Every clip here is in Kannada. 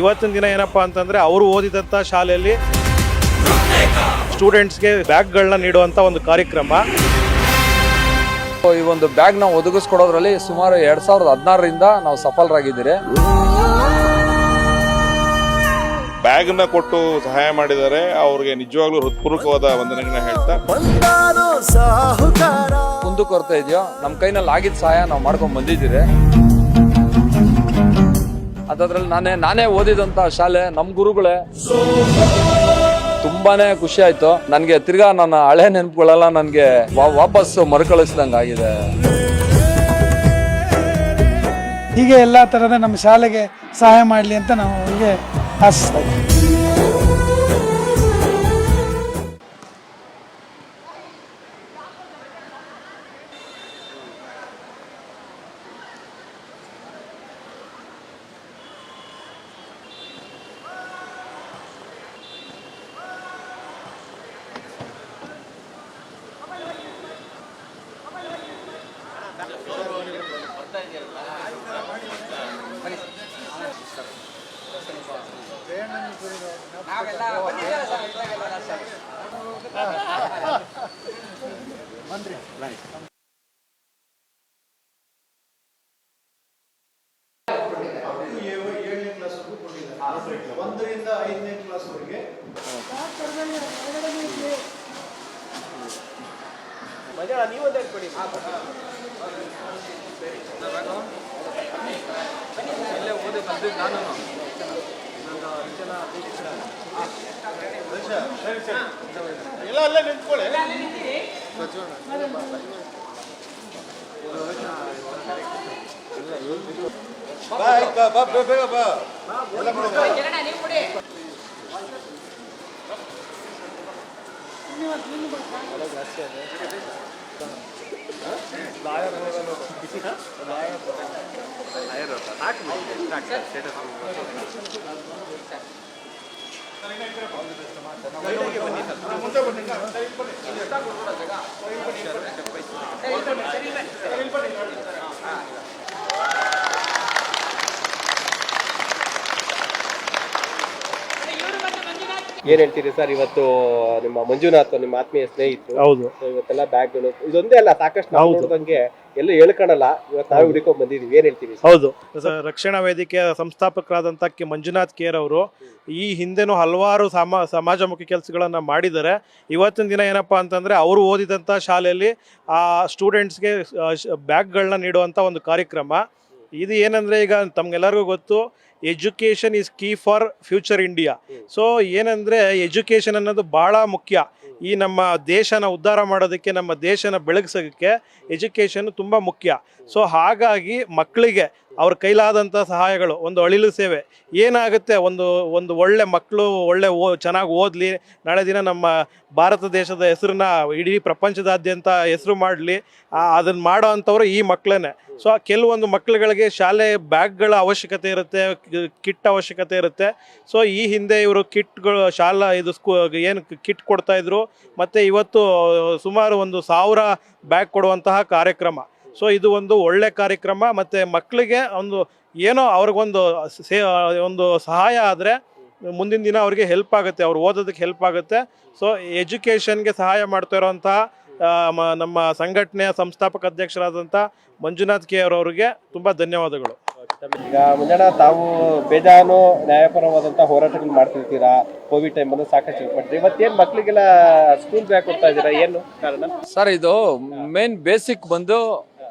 ಇವತ್ತಿನ ದಿನ ಏನಪ್ಪಾ ಅಂತಂದ್ರೆ ಅವರು ಓದಿದಂಥ ಶಾಲೆಯಲ್ಲಿ ಸ್ಟೂಡೆಂಟ್ಸ್ಗೆ ಬ್ಯಾಗ್ಗಳನ್ನ ನೀಡುವಂಥ ಒಂದು ಕಾರ್ಯಕ್ರಮ. ಈ ಒಂದು ಬ್ಯಾಗ್ ನಾವು ಒದಗಿಸ್ಕೊಡೋದ್ರಲ್ಲಿ ಸುಮಾರು 2016ರಿಂದ ನಾವು ಸಫಲರಾಗಿದ್ದೀರಿ. ಬ್ಯಾಗ್ ನ ಕೊಟ್ಟು ಸಹಾಯ ಮಾಡಿದ್ದಾರೆ. ಅವ್ರಿಗೆ ನಿಜವಾಗ್ಲೂ ಹೃತ್ಪೂರ್ವಕವಾದ ವಂದನೆಗಳನ್ನ ಹೇಳ್ತಾ, ಕುಂದುಕೊರತೆ ಇದೆಯೋ ನಮ್ಮ ಕೈನಲ್ಲಿ ಆಗಿದ್ದ ಸಹಾಯ ನಾವು ಮಾಡ್ಕೊಂಡು ಬಂದಿದ್ದೀರಿ. ಅದ್ರಲ್ಲಿ ನಾನೇ ಓದಿದಂತ ಶಾಲೆ, ನಮ್ಮ ಗುರುಗಳೇ. ತುಂಬಾನೇ ಖುಷಿ ಆಯ್ತು ನನಗೆ. ತಿರ್ಗಾ ನನ್ನ ಹಳೆ ನೆನಪುಗಳೆಲ್ಲ ನನಗೆ ವಾಪಸ್ ಮರುಕಳಿಸಿದಂಗೆ ಆಗಿದೆ. ಹೀಗೆ ಎಲ್ಲ ಥರದ ನಮ್ಮ ಶಾಲೆಗೆ ಸಹಾಯ ಮಾಡಲಿ ಅಂತ ನಾವು ಹೀಗೆ ಆಶಿಸ್ತಾ ಇದ್ದೀವಿ. ಒಂದರಿಂದ 5ನೇ ಕ್ಲಾಸ್ವರೆಗೆ ಎಲ್ಲ ಅಲ್ಲೇ ನಿಂತ್ಕೊಳ್ಳಿ. ಬೇಗ ಬಾ. ಏನ್ ಹೇಳ್ತೀರಿ ಸರ್? ಇವತ್ತು ನಿಮ್ಮ ಮಂಜುನಾಥ್ ನಿಮ್ಮ ಆತ್ಮೀಯ ಸ್ನೇಹಿತರು, ಹೌದು, ಇವತ್ತೆಲ್ಲ ಬ್ಯಾಗ್ಗಳು ಇದೊಂದೇ ಅಲ್ಲ, ಸಾಕಷ್ಟು ನಾವು ನೋಡಿದಂಗೆ ಎಲ್ಲ ಹೇಳ್ಕೊಳಲ್ಲ. ಇವತ್ತು ನಾವು ಹುಡುಕೊಂಡ್ ಬಂದಿದೀವಿ, ಏನ್ ಹೇಳ್ತೀರಿ? ಹೌದು, ರಕ್ಷಣಾ ವೇದಿಕೆಯ ಸಂಸ್ಥಾಪಕರಾದಂಥ ಮಂಜುನಾಥ್ ಕೇರ್ ಅವರು ಈ ಹಿಂದೆನೂ ಹಲವಾರು ಸಮಾಜಮುಖಿ ಕೆಲಸಗಳನ್ನ ಮಾಡಿದ್ದಾರೆ. ಇವತ್ತಿನ ದಿನ ಏನಪ್ಪಾ ಅಂತಂದ್ರೆ ಅವರು ಓದಿದಂಥ ಶಾಲೆಯಲ್ಲಿ ಆ ಸ್ಟೂಡೆಂಟ್ಸ್ಗೆ ಬ್ಯಾಗ್ಗಳನ್ನ ನೀಡುವಂಥ ಒಂದು ಕಾರ್ಯಕ್ರಮ ಇದು. ಏನಂದ್ರೆ ಈಗ ತಮ್ಗೆಲ್ಲರಿಗೂ ಗೊತ್ತು, education is key for future India. So ಏನಂದರೆ ಎಜುಕೇಷನ್ ಅನ್ನೋದು ಭಾಳ ಮುಖ್ಯ. ಈ ನಮ್ಮ ದೇಶನ ಉದ್ಧಾರ ಮಾಡೋದಕ್ಕೆ, ನಮ್ಮ ದೇಶನ ಬೆಳಗಿಸೋದಕ್ಕೆ ಎಜುಕೇಷನ್ ತುಂಬ ಮುಖ್ಯ. ಸೊ ಹಾಗಾಗಿ ಮಕ್ಕಳಿಗೆ ಅವ್ರ ಕೈಲಾದಂಥ ಸಹಾಯಗಳು, ಒಂದು ಅಳಿಲು ಸೇವೆ ಏನಾಗುತ್ತೆ, ಒಂದು ಒಳ್ಳೆ ಮಕ್ಕಳು ಚೆನ್ನಾಗಿ ಓದಲಿ, ನಾಳೆ ದಿನ ನಮ್ಮ ಭಾರತ ದೇಶದ ಹೆಸರನ್ನ ಇಡೀ ಪ್ರಪಂಚದಾದ್ಯಂತ ಹೆಸರು ಮಾಡಲಿ, ಅದನ್ನು ಮಾಡೋ ಅಂಥವ್ರು ಈ ಮಕ್ಕಳೇ. ಸೊ ಕೆಲವೊಂದು ಮಕ್ಕಳುಗಳಿಗೆ ಶಾಲೆ ಬ್ಯಾಗ್ಗಳ ಅವಶ್ಯಕತೆ ಇರುತ್ತೆ, ಕಿಟ್ ಅವಶ್ಯಕತೆ ಇರುತ್ತೆ. ಸೊ ಈ ಹಿಂದೆ ಇವರು ಕಿಟ್ಗಳು ಏನು ಕಿಟ್ ಕೊಡ್ತಾಯಿದ್ರು, ಮತ್ತು ಇವತ್ತು ಸುಮಾರು 1,000 ಬ್ಯಾಗ್ ಕೊಡುವಂತಹ ಕಾರ್ಯಕ್ರಮ. ಸೊ ಇದು ಒಂದು ಒಳ್ಳೆ ಕಾರ್ಯಕ್ರಮ. ಮತ್ತು ಮಕ್ಕಳಿಗೆ ಏನೋ ಅವ್ರಿಗೊಂದು ಸಹಾಯ ಆದರೆ ಮುಂದಿನ ದಿನ ಅವ್ರಿಗೆ ಹೆಲ್ಪ್ ಆಗುತ್ತೆ, ಅವ್ರು ಓದೋದಕ್ಕೆ ಹೆಲ್ಪ್ ಆಗುತ್ತೆ. ಸೊ ಎಜುಕೇಷನ್ಗೆ ಸಹಾಯ ಮಾಡ್ತಾ ಇರೋವಂತಹ ನಮ್ಮ ಸಂಘಟನೆಯ ಸಂಸ್ಥಾಪಕ ಅಧ್ಯಕ್ಷರಾದಂಥ ಮಂಜುನಾಥ್ ಕೆ ಅವರವರಿಗೆ ತುಂಬ ಧನ್ಯವಾದಗಳು. ಈಗ ಮುಂಜಾನೆ ತಾವು ಬೇಜಾನು ನ್ಯಾಯಪರವಾದಂಥ ಹೋರಾಟಗಳು ಮಾಡ್ತಿರ್ತೀರಾ. ಕೋವಿಡ್ ಟೈಮಲ್ಲೂ ಸಾಕಷ್ಟು ಹೆಲ್ಪ್ ಮಾಡ್ತೀರಿ. ಇವತ್ತೇನು ಮಕ್ಕಳಿಗೆಲ್ಲ ಸ್ಕೂಲ್ ಬ್ಯಾಗ್ ಕೊಡ್ತಾ ಇದ್ದೀರಾ, ಏನು ಕಾರಣ ಸರ್? ಇದು ಮೇನ್ ಬೇಸಿಕ್ ಬಂದು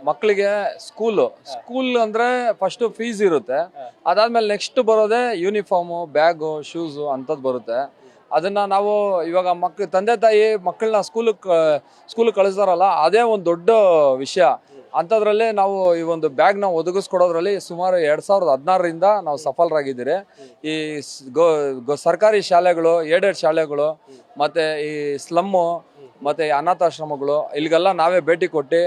ಮಕ್ಕಳಿಗೆ ಸ್ಕೂಲ್ ಅಂದ್ರೆ ಫಸ್ಟ್ ಫೀಸ್ ಇರುತ್ತೆ. ಅದಾದ್ಮೇಲೆ ನೆಕ್ಸ್ಟ್ ಬರೋದೇ ಯೂನಿಫಾರ್ಮು, ಬ್ಯಾಗು, ಶೂಸು ಅಂಥದ್ದು ಬರುತ್ತೆ. ಅದನ್ನ ನಾವು ಇವಾಗ ತಂದೆ ತಾಯಿ ಮಕ್ಕಳನ್ನ ಸ್ಕೂಲ್ ಕಳಿಸ್ತಾರಲ್ಲ, ಅದೇ ಒಂದು ದೊಡ್ಡ ವಿಷಯ. ಅಂಥದ್ರಲ್ಲಿ ನಾವು ಈ ಒಂದು ಬ್ಯಾಗ್ನ ಒದಗಿಸ್ಕೊಡೋದ್ರಲ್ಲಿ ಸುಮಾರು 2016ರಿಂದ ನಾವು ಸಫಲರಾಗಿದ್ದೀರಿ. ಈ ಸರ್ಕಾರಿ ಶಾಲೆಗಳು, ಏಡೆಡ್ ಶಾಲೆಗಳು, ಮತ್ತು ಈ ಸ್ಲಮ್ಮು, ಮತ್ತು ಅನಾಥಾಶ್ರಮಗಳು, ಇಲ್ಲಿಗೆಲ್ಲ ನಾವೇ ಭೇಟಿ ಕೊಟ್ಟು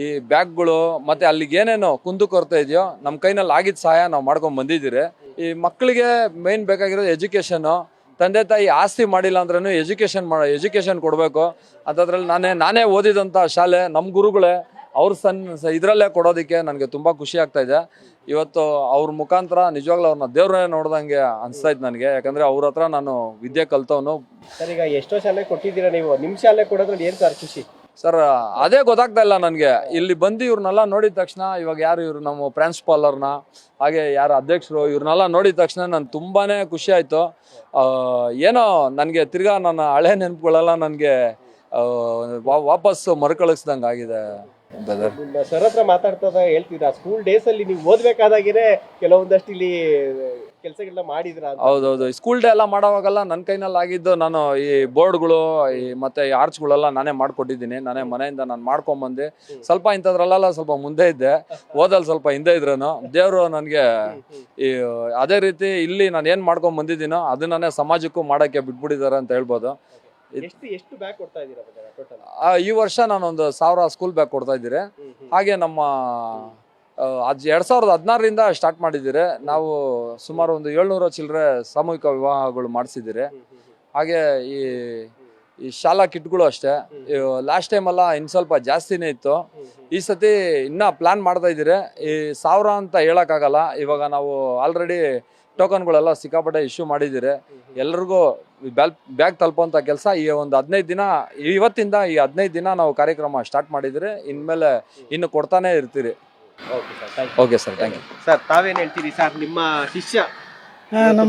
ಈ ಬ್ಯಾಗ್ಗಳು ಮತ್ತು ಅಲ್ಲಿಗೆ ಏನೇನು ಕುಂದುಕೊರತೆ ಇದೆಯೋ ನಮ್ಮ ಕೈನಲ್ಲಿ ಆಗಿದ್ದ ಸಹಾಯ ನಾವು ಮಾಡ್ಕೊಂಡು ಬಂದಿದ್ದೀರಿ. ಈ ಮಕ್ಕಳಿಗೆ ಮೇನ್ ಬೇಕಾಗಿರೋದು ಎಜುಕೇಷನ್ನು. ತಂದೆ ತಾಯಿ ಆಸ್ತಿ ಮಾಡಿಲ್ಲ ಅಂದ್ರೂ ಎಜುಕೇಷನ್ ಕೊಡಬೇಕು. ಅಂಥದ್ರಲ್ಲಿ ನಾನೇ ಓದಿದಂಥ ಶಾಲೆ, ನಮ್ಮ ಗುರುಗಳೇ. ಅವ್ರ ಇದರಲ್ಲೇ ಕೊಡೋದಕ್ಕೆ ನನಗೆ ತುಂಬ ಖುಷಿ ಆಗ್ತಾ ಇದೆ. ಇವತ್ತು ಅವ್ರ ಮುಖಾಂತರ ನಿಜವಾಗ್ಲೂ ಅವ್ರನ್ನ ದೇವ್ರನ್ನೇ ನೋಡ್ದಂಗೆ ಅನಿಸ್ತಾ ಇತ್ತು ನನಗೆ. ಯಾಕಂದರೆ ಅವ್ರ ಹತ್ರ ನಾನು ವಿದ್ಯೆ ಕಲ್ತವನು. ಸರ್, ಈಗ ಎಷ್ಟೋ ಶಾಲೆ ಕೊಟ್ಟಿದ್ದೀರಾ ನೀವು, ನಿಮ್ಮ ಶಾಲೆ ಕೊಡೋದ್ರಲ್ಲಿ ಏನು ಸರ್ ಖುಷಿ? ಸರ್ ಅದೇ ಗೊತ್ತಾಗ್ತಾ ಇಲ್ಲ ನನಗೆ. ಇಲ್ಲಿ ಬಂದು ಇವ್ರನ್ನೆಲ್ಲ ನೋಡಿದ ತಕ್ಷಣ, ಇವಾಗ ಯಾರು ಇವರು ನಮ್ಮ ಪ್ರಿನ್ಸಿಪಾಲರ್ನ, ಹಾಗೆ ಯಾರು ಅಧ್ಯಕ್ಷರು, ಇವ್ರನ್ನೆಲ್ಲ ನೋಡಿದ ತಕ್ಷಣ ನಾನು ತುಂಬಾ ಖುಷಿ ಆಯಿತು. ಏನೋ ನನಗೆ ತಿರ್ಗಾ ನನ್ನ ಹಳೆ ನೆನಪುಗಳೆಲ್ಲ ನನಗೆ ವಾಪಸ್ ಮರುಕಳಿಸ್ದಂಗೆ ಆಗಿದೆ. ನಿಮ್ಮ ಸರ್ ಹತ್ರ ಮಾತಾಡ್ತಾ ಹೇಳ್ತೀರಾ, ಸ್ಕೂಲ್ ಡೇಸ್ ಅಲ್ಲಿ ನೀವು ಓದ್ಬೇಕಾದಾಗೇನೆ ಕೆಲವೊಂದಷ್ಟು ಇಲ್ಲಿ ಕೆಲಸಗಳನ್ನ ಮಾಡಿದ್ರ? ಹೌದೌದು, ಸ್ಕೂಲ್ ಡೇ ಎಲ್ಲ ಮಾಡೋವಾಗೆಲ್ಲ ನನ್ನ ಕೈನಲ್ಲಿ ಆಗಿದ್ದು, ನಾನು ಈ ಬೋರ್ಡ್ಗಳು ಮತ್ತೆ ಈ ಆರ್ಚ್ಗಳೆಲ್ಲ ನಾನೇ ಮಾಡ್ಕೊಟ್ಟಿದ್ದೀನಿ. ನಾನೇ ಮನೆಯಿಂದ ನಾನು ಮಾಡ್ಕೊಂಬಂದು ಸ್ವಲ್ಪ ಇಂಥದ್ರಲ್ಲೆಲ್ಲ ಸ್ವಲ್ಪ ಮುಂದೆ ಇದ್ದೆ, ಓದಲ್ಲಿ ಸ್ವಲ್ಪ ಹಿಂದೆ ಇದ್ರೇನು ದೇವರು ನನಗೆ ಈ ಅದೇ ರೀತಿ ಇಲ್ಲಿ ನಾನು ಏನು ಮಾಡ್ಕೊಂಡ್ ಬಂದಿದ್ದೀನೋ ಅದನ್ನೇ ಸಮಾಜಕ್ಕೂ ಮಾಡೋಕ್ಕೆ ಬಿಟ್ಬಿಟ್ಟಿದ್ದಾರೆ ಅಂತ ಹೇಳ್ಬೋದು. ಎಷ್ಟು ಬ್ಯಾಗ್ ಕೊಡ್ತಾ ಇದ್ದೀರಾ ಟೋಟಲ್? ಈ ವರ್ಷ ನಾನೊಂದು 1000 ಸ್ಕೂಲ್ ಬ್ಯಾಗ್ ಕೊಡ್ತಾ ಇದ್ದೀರಿ. ಹಾಗೆ ನಮ್ಮ 2016ರಿಂದ ಸ್ಟಾರ್ಟ್ ಮಾಡಿದ್ದೀರಿ. ನಾವು ಸುಮಾರು ಒಂದು 700 ಚಿಲ್ಲರೆ ಸಾಮೂಹಿಕ ವಿವಾಹಗಳು ಮಾಡಿಸಿದ್ದೀರಿ. ಹಾಗೆ ಈ ಶಾಲಾ ಕಿಟ್ಗಳು ಅಷ್ಟೇ. ಲಾಸ್ಟ್ ಟೈಮೆಲ್ಲ ಇನ್ನು ಸ್ವಲ್ಪ ಜಾಸ್ತಿನೇ ಇತ್ತು. ಈ ಸತಿ ಇನ್ನೂ ಪ್ಲ್ಯಾನ್ ಮಾಡ್ತಾ ಇದ್ದೀರಿ. ಈ 1000 ಅಂತ ಹೇಳೋಕ್ಕಾಗಲ್ಲ. ಇವಾಗ ನಾವು ಆಲ್ರೆಡಿ ಟೋಕನ್ಗಳೆಲ್ಲ ಸಿಕ್ಕಾಪಟ್ಟೆ ಇಶ್ಯೂ ಮಾಡಿದ್ದೀರಿ. ಎಲ್ರಿಗೂ ಬ್ಯಾಗ್ ತಲುಪುವಂಥ ಕೆಲಸ ಈ ಒಂದು 15 ದಿನ, ಇವತ್ತಿಂದ ಈ 15 ದಿನ ನಾವು ಕಾರ್ಯಕ್ರಮ ಸ್ಟಾರ್ಟ್ ಮಾಡಿದರೆ ಇನ್ಮೇಲೆ ಇನ್ನು ಕೊಡ್ತಾನೆ ಇರ್ತೀರಿ. Okay sir, thank you. Sir, ತಾವೇನು ಹೇಳ್ತೀರಿ ಸರ್? ನಿಮ್ಮ ಶಿಷ್ಯ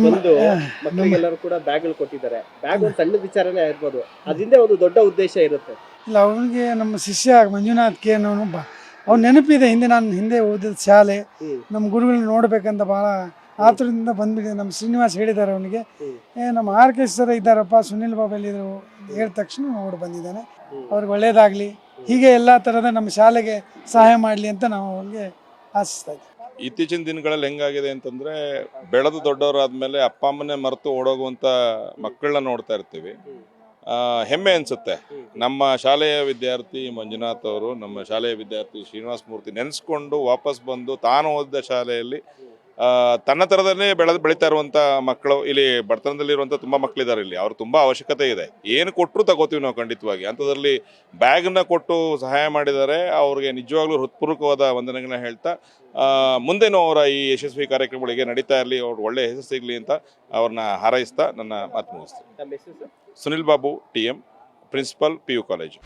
ಬಂದು ಮಕ್ಕಳಿಗೆಲ್ಲರೂ ಕೂಡ ಬ್ಯಾಗ್ಗಳು ಕೊಟ್ಟಿದ್ದಾರೆ. ಬ್ಯಾಗ್ ಒಂದು ಸಣ್ಣ ವಿಚಾರನೇ ಇರ್ಬೋದು, ಅದರಿಂದ ಒಂದು ದೊಡ್ಡ ಉದ್ದೇಶ ಇರುತ್ತೆ. ಇಲ್ಲ, ಅವನಿಗೆ ನಮ್ಮ ಶಿಷ್ಯ ಮಂಜುನಾಥ್ ಕೆ ಅನ್ನೋನು ಅವ್ನು ನೆನಪಿದೆ. ಹಿಂದೆ ಓದಿದ ಶಾಲೆ, ನಮ್ಮ ಗುರುಗಳನ್ನ ನೋಡ್ಬೇಕಂತ ಭಾಳ ಆತುರದಿಂದ ಬಂದ್ಬಿಟ್ಟಿದೆ. ನಮ್ಮ ಶ್ರೀನಿವಾಸ್ ಹೇಳಿದ್ದಾರೆ ಅವನಿಗೆ, ನಮ್ಮ ಆರ್ಕೆಸ್ಟ್ರಾ ಇದ್ದಾರಪ್ಪ, ಸುನಿಲ್ ಬಾಬು ಎಲ್ಲಿದ್ರು ಹೇಳಿದ ತಕ್ಷಣ ಓಡಿ ಬಂದಿದ್ದಾನೆ. ಅವ್ರಿಗೆ ಒಳ್ಳೇದಾಗಲಿ, ಹೀಗೆ ಎಲ್ಲ ಥರದ ನಮ್ಮ ಶಾಲೆಗೆ ಸಹಾಯ ಮಾಡಲಿ ಅಂತ ನಾವು ಅವ್ರಿಗೆ ಆಶಿಸ್ತಾ ಇದ್ದೀವಿ. ಇತ್ತೀಚಿನ ದಿನಗಳಲ್ಲಿ ಹೆಂಗಾಗಿದೆ ಅಂತಂದ್ರೆ, ಬೆಳೆದು ದೊಡ್ಡವರಾದ್ಮೇಲೆ ಅಪ್ಪ ಅಮ್ಮನೇ ಮರೆತು ಓಡೋಗುವಂತ ಮಕ್ಕಳನ್ನ ನೋಡ್ತಾ ಇರ್ತೀವಿ. ಹೆಮ್ಮೆ ಅನ್ಸುತ್ತೆ. ನಮ್ಮ ಶಾಲೆಯ ವಿದ್ಯಾರ್ಥಿ ಮಂಜುನಾಥ್ ಅವರು, ನಮ್ಮ ಶಾಲೆಯ ವಿದ್ಯಾರ್ಥಿ ಶ್ರೀನಿವಾಸ ಮೂರ್ತಿ ನೆನೆಸ್ಕೊಂಡು ವಾಪಸ್ ಬಂದು ತಾನು ಓದಿದ ಶಾಲೆಯಲ್ಲಿ ತನ್ನ ಥರದಲ್ಲೇ ಬೆಳೀತಾ ಇರುವಂಥ ಮಕ್ಕಳು, ಇಲ್ಲಿ ಬಡತನದಲ್ಲಿರುವಂಥ ತುಂಬ ಮಕ್ಕಳಿದ್ದಾರೆ. ಇಲ್ಲಿ ಅವ್ರು ತುಂಬ ಅವಶ್ಯಕತೆ ಇದೆ. ಏನು ಕೊಟ್ಟರು ತಗೋತೀವಿ ನಾವು ಖಂಡಿತವಾಗಿ. ಅಂಥದ್ರಲ್ಲಿ ಬ್ಯಾಗನ್ನ ಕೊಟ್ಟು ಸಹಾಯ ಮಾಡಿದ್ದಾರೆ. ಅವ್ರಿಗೆ ನಿಜವಾಗ್ಲೂ ಹೃತ್ಪೂರ್ವಕವಾದ ವಂದನೆಗಳನ್ನ ಹೇಳ್ತಾ, ಮುಂದೇನೂ ಅವರ ಈ ಯಶಸ್ವಿ ಕಾರ್ಯಕ್ರಮಗಳಿಗೆ ನಡೀತಾ ಇರಲಿ, ಅವ್ರು ಒಳ್ಳೆ ಹೆಸರು ಸಿಗಲಿ ಅಂತ ಅವ್ರನ್ನ ಹಾರೈಸ್ತಾ ನನ್ನ ಮಾತು ಮುಗಿಸ್ತೀನಿ. Sunil Babu, TM, principal, PU college.